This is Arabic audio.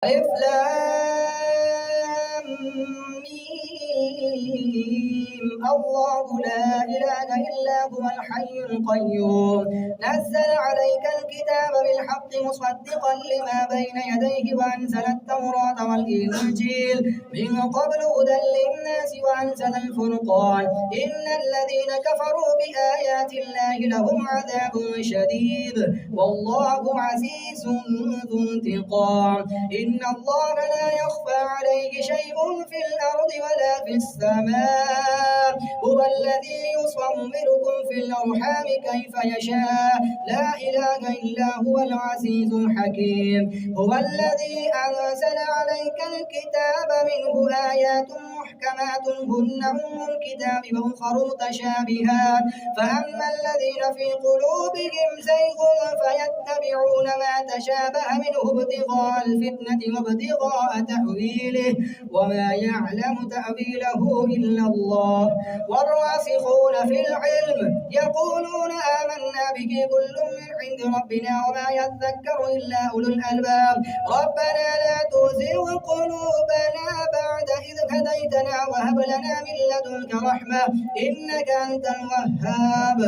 ألف لام ميم الله لا إله إلا هو الحي القيوم نزل عليك الكتاب بالحق مصدقا لما بين يديه وأنزل التوراة والإنجيل من قبل هدى للناس وأنزل الفرقان إن الذين كفروا بآيات الله لهم عذاب شديد والله عزيز ذو انتقام إن الله لا يخفى عليه شيء في الأرض ولا في السماء هو الذي يصوركم في الأرحام كيف يشاء لا إله إلا هو العزيز الحكيم هو الذي أنزل عليك الكتاب منه آيات محكمات هن الكتاب وأخر متشابهات فأما الذين في قلوبهم زيغ فيتبعون ما تشابه منه ابتغاء الفتنة وابتغاء تأويله وما يعلم تأويله إلا الله والراسخون في العلم يقولون آمنا به كل من عند ربنا وما يذكر إلا أولو الألباب ربنا لا تزغ قلوبنا بعد إذ هديتنا وهب لنا من لدنك رحمة إنك أنت الوهاب